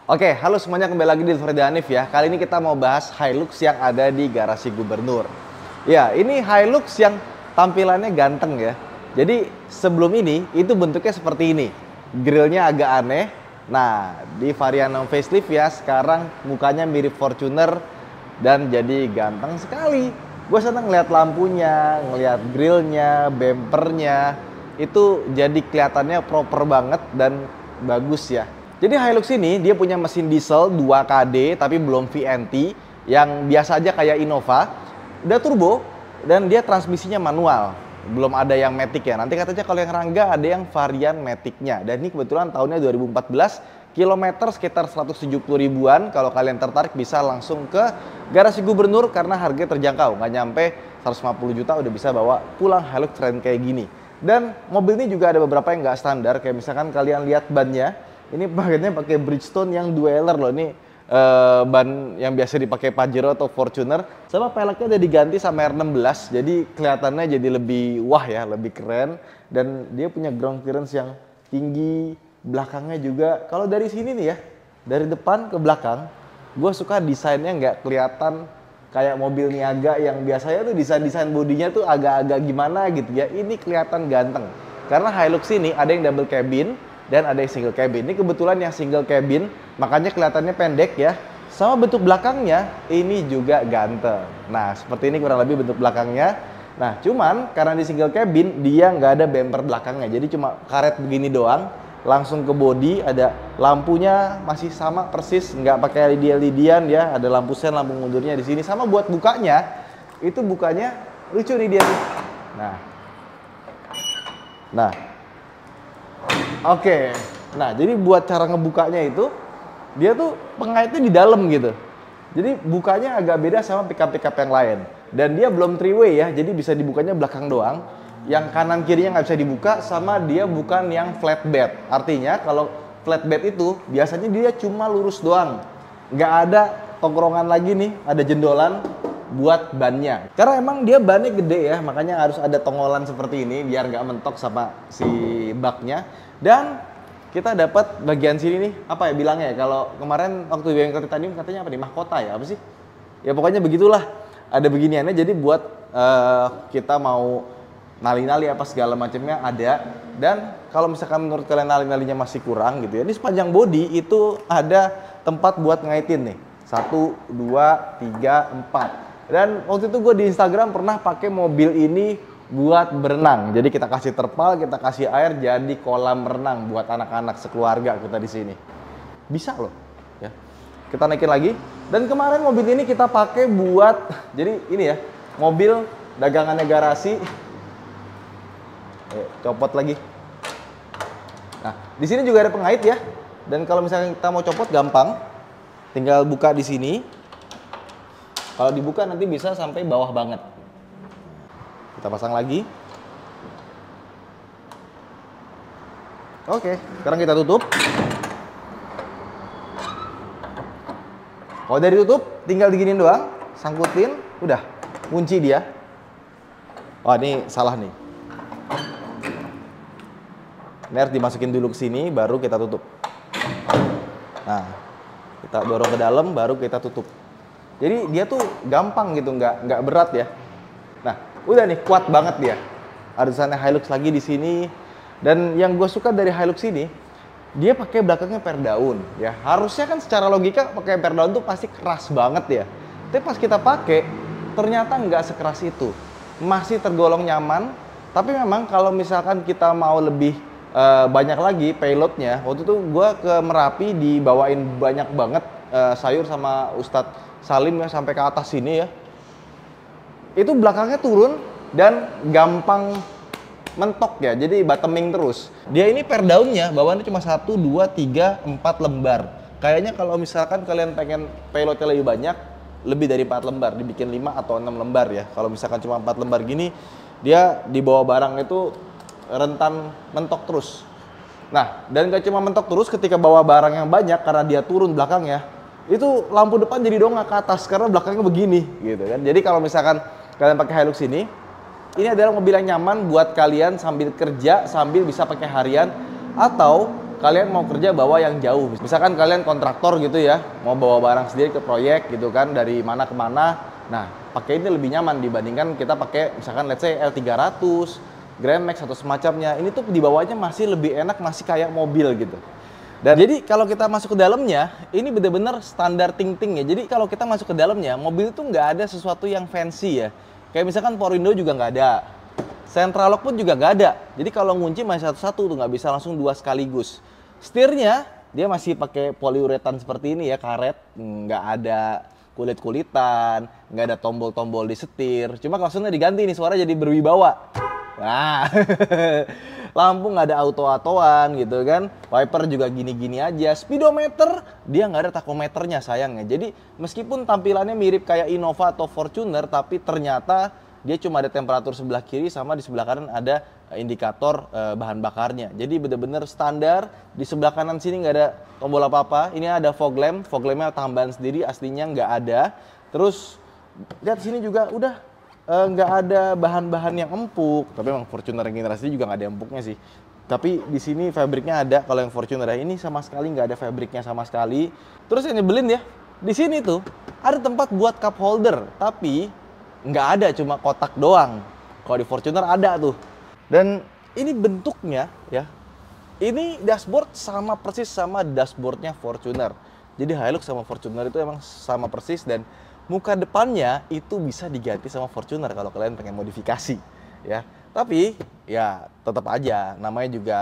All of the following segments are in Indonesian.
Oke, halo semuanya, kembali lagi di Freddy Hanif ya. Kali ini kita mau bahas Hilux yang ada di garasi Gubernur. Ya, ini Hilux yang tampilannya ganteng ya. Jadi sebelum ini itu bentuknya seperti ini. Grillnya agak aneh. Nah, di varian non facelift ya, sekarang mukanya mirip Fortuner dan jadi ganteng sekali. Gue seneng ngeliat lampunya, ngeliat grillnya, bempernya. Itu jadi kelihatannya proper banget dan bagus ya. Jadi Hilux ini dia punya mesin diesel 2KD tapi belum VNT, yang biasa aja kayak Innova. Udah turbo dan dia transmisinya manual. Belum ada yang matic ya. Nanti katanya kalau yang Rangga ada yang varian maticnya. Dan ini kebetulan tahunnya 2014, kilometer sekitar 170 ribuan. Kalau kalian tertarik bisa langsung ke garasi Gubernur karena harga terjangkau. Nggak nyampe 150 juta udah bisa bawa pulang Hilux keren kayak gini. Dan mobil ini juga ada beberapa yang nggak standar. Kayak misalkan kalian lihat bannya. Ini paketnya pakai Bridgestone yang dweller loh. Ini ban yang biasa dipakai Pajero atau Fortuner. Sama peleknya udah diganti sama R16. Jadi kelihatannya jadi lebih wah ya, lebih keren. Dan dia punya ground clearance yang tinggi. Belakangnya juga, kalau dari sini nih ya, dari depan ke belakang, gue suka desainnya nggak kelihatan kayak mobil Niaga yang biasanya tuh desain bodinya tuh agak-agak gimana gitu ya. Ini kelihatan ganteng. Karena Hilux ini ada yang double cabin dan ada yang single cabin. Ini kebetulan yang single cabin, makanya kelihatannya pendek ya. Sama bentuk belakangnya, ini juga ganteng. Nah, seperti ini kurang lebih bentuk belakangnya. Nah, cuman karena di single cabin, dia nggak ada bumper belakangnya. Jadi cuma karet begini doang, langsung ke body. Ada lampunya masih sama persis, nggak pakai LED-LED-an ya. Ada lampu sen, lampu mundurnya di sini. Sama buat bukanya, itu bukanya lucu nih dia nih. Nah. Oke, nah jadi buat cara ngebukanya itu, dia tuh pengaitnya di dalam gitu. Jadi bukanya agak beda sama pickup-pickup yang lain. Dan dia belum three way ya, jadi bisa dibukanya belakang doang. Yang kanan kirinya nggak bisa dibuka, sama dia bukan yang flatbed. Artinya kalau flatbed itu biasanya dia cuma lurus doang. Nggak ada tongkrongan lagi nih, ada jendolan buat bannya. Karena emang dia bannya gede ya, makanya harus ada tongolan seperti ini biar nggak mentok sama si baknya. Dan kita dapat bagian sini nih, apa ya bilangnya ya, kalau kemarin waktu bengkel titanium katanya apa nih, mahkota ya, apa sih? Ya pokoknya begitulah, ada beginiannya, jadi buat kita mau nali-nali apa segala macamnya ada. Dan kalau misalkan menurut kalian nali-nalinya masih kurang gitu ya, di sepanjang bodi itu ada tempat buat ngaitin nih, 1, 2, 3, 4. Dan waktu itu gue di Instagram pernah pakai mobil ini buat berenang. Jadi kita kasih terpal, kita kasih air, jadi kolam renang buat anak-anak sekeluarga kita di sini. Bisa loh. Ya. Kita naikin lagi. Dan kemarin mobil ini kita pakai buat, jadi ini ya, mobil dagangannya garasi. Copot lagi. Nah, di sini juga ada pengait ya. Dan kalau misalnya kita mau copot gampang, tinggal buka di sini. Kalau dibuka nanti bisa sampai bawah banget. Kita pasang lagi. Oke, sekarang kita tutup. Kalau udah ditutup, tinggal diginin doang, sangkutin, udah, kunci dia. Oh, ini salah nih. Ini harus dimasukin dulu ke sini, baru kita tutup. Nah, kita dorong ke dalam, baru kita tutup. Jadi dia tuh gampang gitu, nggak berat ya. Nah, udah nih, kuat banget dia. Ada tulisannya Hilux lagi di sini. Dan yang gue suka dari Hilux ini, dia pakai belakangnya per daun ya. Harusnya kan secara logika pakai per daun tuh pasti keras banget ya. Tapi pas kita pakai, ternyata nggak sekeras itu. Masih tergolong nyaman. Tapi memang kalau misalkan kita mau lebih banyak lagi payloadnya, waktu itu gue ke Merapi dibawain banyak banget sayur sama Ustadz Salim ya, sampai ke atas sini ya. Itu belakangnya turun dan gampang mentok ya, jadi bottoming terus. Dia ini per daunnya bawaannya cuma 1, 2, 3, 4 lembar. Kayaknya kalau misalkan kalian pengen payloadnya lebih banyak, lebih dari 4 lembar, dibikin 5 atau 6 lembar ya. Kalau misalkan cuma 4 lembar gini, dia dibawa barang itu rentan mentok terus. Nah, dan gak cuma mentok terus, ketika bawa barang yang banyak karena dia turun belakangnya, itu lampu depan jadi dongak ke atas karena belakangnya begini gitu kan. Jadi kalau misalkan kalian pakai Hilux ini adalah mobil yang nyaman buat kalian sambil kerja, sambil bisa pakai harian, atau kalian mau kerja bawa yang jauh. Misalkan kalian kontraktor gitu ya, mau bawa barang sendiri ke proyek gitu kan, dari mana ke mana. Nah, pakai ini lebih nyaman dibandingkan kita pakai misalkan let's say L300, Grand Max atau semacamnya. Ini tuh dibawanya masih lebih enak, masih kayak mobil gitu. Dan jadi kalau kita masuk ke dalamnya, ini bener-bener standar ting-ting ya. Jadi kalau kita masuk ke dalamnya, mobil itu nggak ada sesuatu yang fancy ya. Kayak misalkan power window juga nggak ada. Central lock pun juga nggak ada. Jadi kalau ngunci masih satu-satu tuh, nggak bisa langsung dua sekaligus. Setirnya dia masih pakai poliuretan seperti ini ya, karet. Nggak ada kulit-kulitan, nggak ada tombol-tombol di setir. Cuma klaksonnya diganti nih, suara jadi berwibawa. Nah, lampu nggak ada auto-autoan gitu kan. Wiper juga gini-gini aja. Speedometer dia nggak ada tachometernya sayangnya. Jadi meskipun tampilannya mirip kayak Innova atau Fortuner, tapi ternyata dia cuma ada temperatur sebelah kiri sama di sebelah kanan ada indikator bahan bakarnya. Jadi bener-bener standar. Di sebelah kanan sini nggak ada tombol apa-apa. Ini ada fog lampnya tambahan sendiri, aslinya nggak ada. Terus lihat sini juga udah nggak ada bahan-bahan yang empuk. Tapi emang Fortuner yang generasi juga nggak ada empuknya sih. Tapi di sini fabriknya ada. Kalau yang Fortuner ini sama sekali nggak ada fabriknya sama sekali. Terus yang nyebelin ya, di sini tuh ada tempat buat cup holder, tapi nggak ada, cuma kotak doang. Kalau di Fortuner ada tuh. Dan ini bentuknya ya, ini dashboard sama persis sama dashboardnya Fortuner. Jadi Hilux sama Fortuner itu emang sama persis, dan muka depannya itu bisa diganti sama Fortuner kalau kalian pengen modifikasi ya. Tapi ya tetap aja namanya juga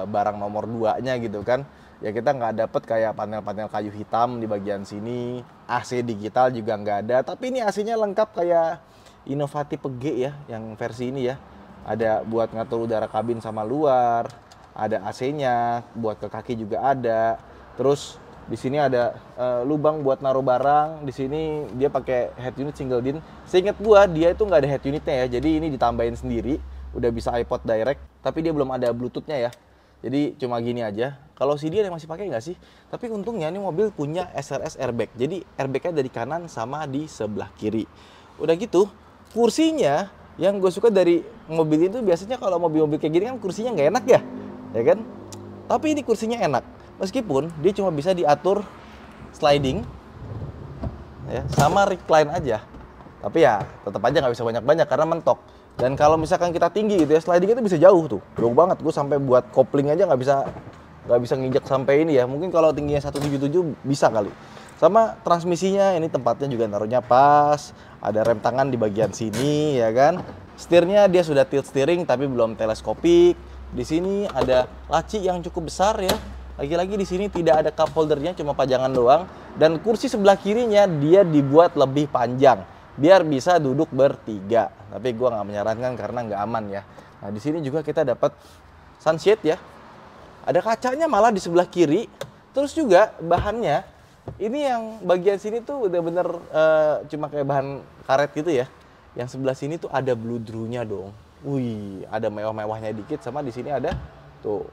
barang nomor 2-nya gitu kan. Ya kita nggak dapet kayak panel-panel kayu hitam di bagian sini. AC digital juga nggak ada. Tapi ini AC-nya lengkap kayak Innova tipe G ya, yang versi ini ya. Ada buat ngatur udara kabin sama luar. Ada AC-nya, buat ke kaki juga ada. Terus di sini ada lubang buat naruh barang. Di sini dia pakai head unit single din. Seingat gua dia itu nggak ada head unitnya ya. Jadi ini ditambahin sendiri. Udah bisa iPod direct. Tapi dia belum ada Bluetooth-nya ya. Jadi cuma gini aja. Kalau CD ada yang masih pakai nggak sih? Tapi untungnya ini mobil punya SRS airbag. Jadi airbagnya dari kanan sama di sebelah kiri. Udah gitu, kursinya yang gue suka dari mobil itu biasanya kalau mobil-mobil kayak gini kan kursinya nggak enak ya, ya kan? Tapi ini kursinya enak. Meskipun dia cuma bisa diatur sliding ya, sama recline aja. Tapi ya tetap aja nggak bisa banyak-banyak karena mentok. Dan kalau misalkan kita tinggi gitu ya, sliding itu bisa jauh tuh. Jauh banget, gue sampai buat kopling aja nggak bisa nginjek sampai ini ya. Mungkin kalau tingginya 177 bisa kali. Sama transmisinya, ini tempatnya juga naruhnya pas. Ada rem tangan di bagian sini ya kan. Setirnya dia sudah tilt steering tapi belum teleskopik. Di sini ada laci yang cukup besar ya. Lagi-lagi di sini tidak ada cup holdernya, cuma pajangan doang. Dan kursi sebelah kirinya dia dibuat lebih panjang biar bisa duduk bertiga. Tapi gua nggak menyarankan karena nggak aman ya. Nah di sini juga kita dapat sunshade ya. Ada kacanya malah di sebelah kiri. Terus juga bahannya ini yang bagian sini tuh udah bener cuma kayak bahan karet gitu ya. Yang sebelah sini tuh ada bludrunya dong. Wih, ada mewah-mewahnya dikit. Sama di sini ada tuh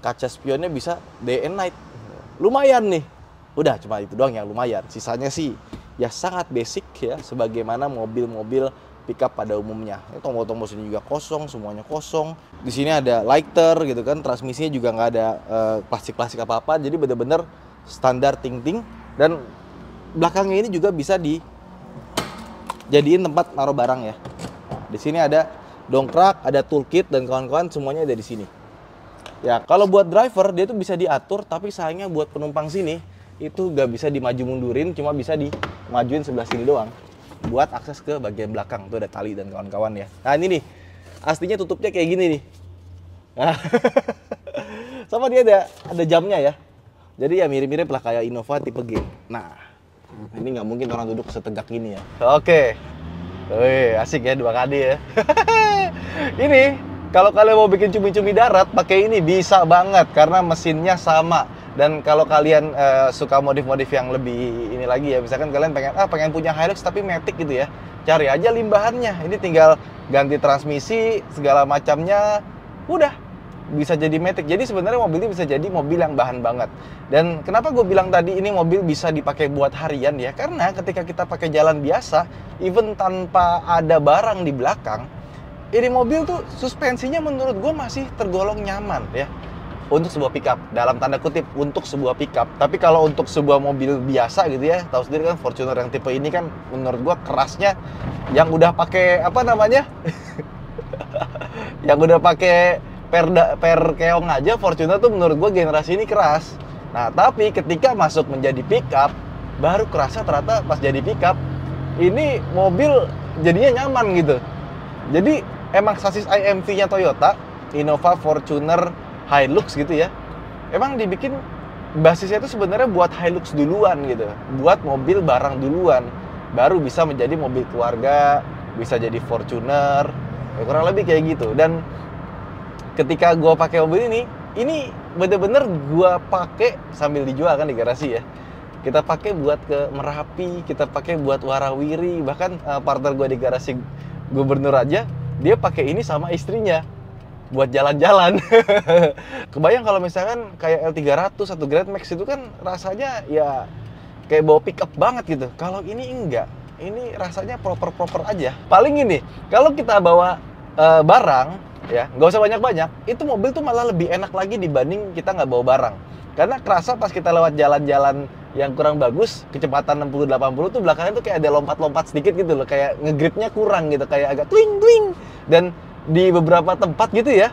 kaca spionnya bisa day and night. Lumayan nih. Udah cuma itu doang yang lumayan. Sisanya sih ya sangat basic ya, sebagaimana mobil-mobil pickup pada umumnya. Tombol-tombol sini juga kosong, semuanya kosong. Di sini ada lighter gitu kan, transmisinya juga nggak ada plastik-plastik apa-apa. Jadi bener-bener standar ting-ting. Dan belakangnya ini juga bisa dijadiin tempat naruh barang ya. Di sini ada dongkrak, ada toolkit dan kawan-kawan, semuanya ada di sini. Ya kalau buat driver dia tuh bisa diatur, tapi sayangnya buat penumpang sini itu nggak bisa dimaju mundurin, cuma bisa dimajuin sebelah sini doang buat akses ke bagian belakang. Tuh ada tali dan kawan-kawan ya. Nah ini nih aslinya tutupnya kayak gini nih. Nah, sama dia ada jamnya ya. Jadi ya mirip-mirip lah kayak Innova tipe G. Nah ini nggak mungkin orang duduk setegak gini ya. Oke. Wih, asik ya 2 kali ya. Ini kalau kalian mau bikin cumi-cumi darat pakai ini bisa banget karena mesinnya sama. Dan kalau kalian suka modif-modif yang lebih ini lagi ya, misalkan kalian pengen punya Hilux tapi matic gitu ya, cari aja limbahannya. Ini tinggal ganti transmisi segala macamnya, udah bisa jadi matic. Jadi sebenarnya mobil ini bisa jadi mobil yang bahan banget. Dan kenapa gue bilang tadi ini mobil bisa dipakai buat harian ya, karena ketika kita pakai jalan biasa, even tanpa ada barang di belakang, ini mobil tuh suspensinya menurut gue masih tergolong nyaman ya. untuk sebuah pickup, dalam tanda kutip untuk sebuah pickup. Tapi kalau untuk sebuah mobil biasa gitu ya, tahu sendiri kan Fortuner yang tipe ini kan menurut gua kerasnya yang udah pakai apa namanya? Yang udah pakai per keong aja Fortuner tuh menurut gua generasi ini keras. Nah, tapi ketika masuk menjadi pickup baru kerasa ternyata pas jadi pickup ini mobil jadinya nyaman gitu. Jadi emang sasis IMV-nya Toyota, Innova, Fortuner, Hilux gitu ya. Emang dibikin basisnya itu sebenarnya buat Hilux duluan gitu. Buat mobil barang duluan. Baru bisa menjadi mobil keluarga, bisa jadi Fortuner. Ya kurang lebih kayak gitu. Dan ketika gua pakai mobil ini bener-bener gua pakai sambil dijual kan di garasi ya. Kita pakai buat ke Merapi, kita pakai buat warawiri, bahkan partner gua di garasi Gubernur aja, dia pakai ini sama istrinya buat jalan-jalan. Kebayang kalau misalkan kayak L300 atau Grand Max itu kan rasanya ya kayak bawa pickup banget gitu. Kalau ini enggak, ini rasanya proper-proper aja. Paling ini, kalau kita bawa barang, ya nggak usah banyak-banyak, itu mobil tuh malah lebih enak lagi dibanding kita nggak bawa barang. Karena kerasa pas kita lewat jalan-jalan yang kurang bagus, kecepatan 60-80 tuh belakangnya tuh kayak ada lompat-lompat sedikit gitu loh, kayak ngegripnya kurang gitu, kayak agak twing-twing. Dan di beberapa tempat gitu ya,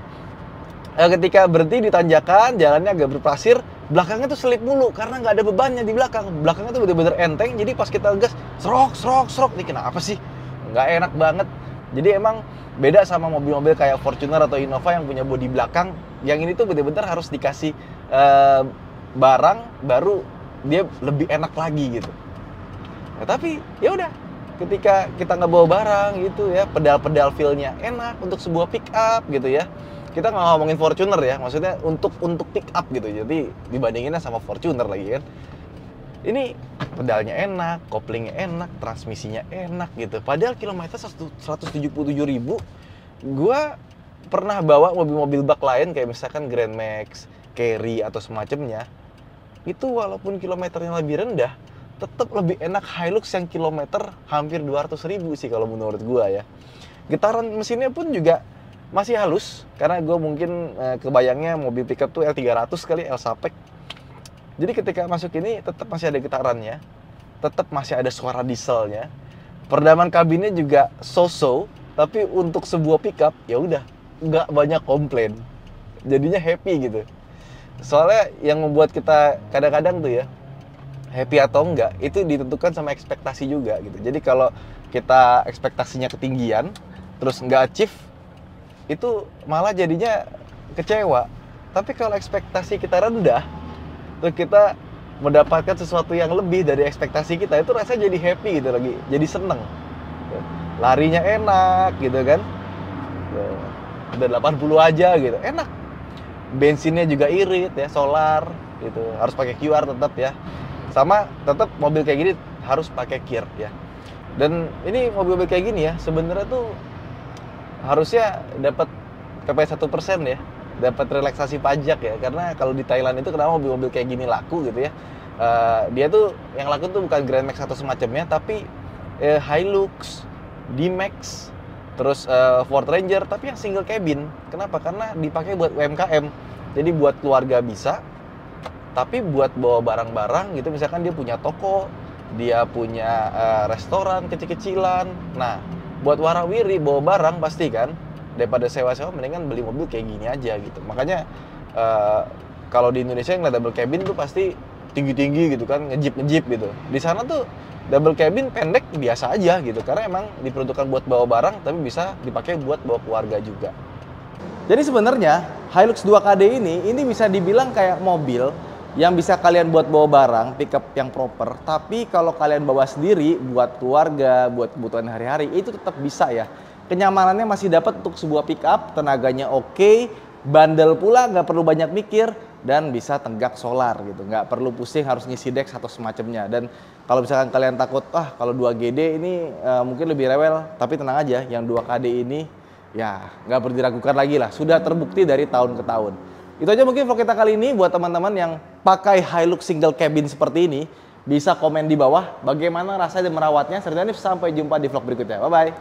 ketika berhenti di tanjakan, jalannya agak berpasir, belakangnya tuh selip mulu karena nggak ada bebannya di belakang. Belakangnya tuh bener-bener enteng, jadi pas kita gas, serok, nih kenapa sih? Nggak enak banget. Jadi emang beda sama mobil-mobil kayak Fortuner atau Innova yang punya bodi belakang, yang ini tuh bener-bener harus dikasih barang baru dia lebih enak lagi gitu. Nah, tapi ya udah, ketika kita nggak bawa barang gitu ya, pedal-pedal feel-nya enak untuk sebuah pick up gitu ya. Kita nggak ngomongin Fortuner ya, maksudnya untuk pick up gitu. Jadi dibandinginnya sama Fortuner lagi kan. Ini pedalnya enak, koplingnya enak, transmisinya enak gitu. Padahal kilometer 177.000, gua pernah bawa mobil-mobil bak lain kayak misalkan Grand Max, Carry atau semacamnya. Itu walaupun kilometernya lebih rendah, tetap lebih enak Hilux yang kilometer hampir 200.000 sih kalau menurut gua ya. Getaran mesinnya pun juga masih halus, karena gua mungkin kebayangnya mobil pickup tuh L300 kali, L-Sapec. Jadi ketika masuk ini tetap masih ada getarannya, tetap masih ada suara dieselnya. Peredaman kabinnya juga so-so, tapi untuk sebuah pickup ya udah nggak banyak komplain. Jadinya happy gitu. Soalnya yang membuat kita kadang-kadang tuh ya happy atau enggak itu ditentukan sama ekspektasi juga gitu. Jadi kalau kita ekspektasinya ketinggian terus nggak achieve, itu malah jadinya kecewa. Tapi kalau ekspektasi kita rendah terus kita mendapatkan sesuatu yang lebih dari ekspektasi kita, itu rasanya jadi happy gitu lagi, jadi seneng. Larinya enak gitu kan, udah 80 aja gitu, enak. Bensinnya juga irit ya, solar gitu, harus pakai QR tetap ya. Sama tetap mobil kayak gini harus pakai kir ya. Dan ini mobil-mobil kayak gini ya, sebenarnya tuh harusnya dapat KPI 1% ya, dapat relaksasi pajak ya. Karena kalau di Thailand itu kenapa mobil-mobil kayak gini laku gitu ya? Dia tuh yang laku tuh bukan Grand Max atau semacamnya, tapi Hilux, D-Max, terus Ford Ranger, tapi yang single cabin. Kenapa? Karena dipakai buat UMKM. Jadi buat keluarga bisa, tapi buat bawa barang-barang gitu, misalkan dia punya toko, dia punya restoran kecil-kecilan. Nah, buat warawiri bawa barang pasti kan, daripada sewa-sewa mendingan beli mobil kayak gini aja gitu. Makanya kalau di Indonesia yang double cabin tuh pasti tinggi-tinggi gitu kan, ngejip gitu. Di sana tuh double cabin pendek biasa aja gitu, karena emang diperuntukkan buat bawa barang tapi bisa dipakai buat bawa keluarga juga. Jadi sebenarnya Hilux 2KD ini bisa dibilang kayak mobil yang bisa kalian buat bawa barang, pickup yang proper, tapi kalau kalian bawa sendiri buat keluarga, buat kebutuhan hari-hari, itu tetap bisa ya. Kenyamanannya masih dapat untuk sebuah pickup, tenaganya oke, bandel pula, nggak perlu banyak mikir, dan bisa tenggak solar gitu, nggak perlu pusing harus ngisi dex atau semacamnya. Dan kalau misalkan kalian takut, kalau 2GD ini mungkin lebih rewel, tapi tenang aja, yang 2KD ini ya nggak perlu diragukan lagi lah, sudah terbukti dari tahun ke tahun. Itu aja mungkin vlog kita kali ini. Buat teman-teman yang pakai Hilux single cabin seperti ini, bisa komen di bawah bagaimana rasanya merawatnya. Sampai jumpa di vlog berikutnya. Bye-bye.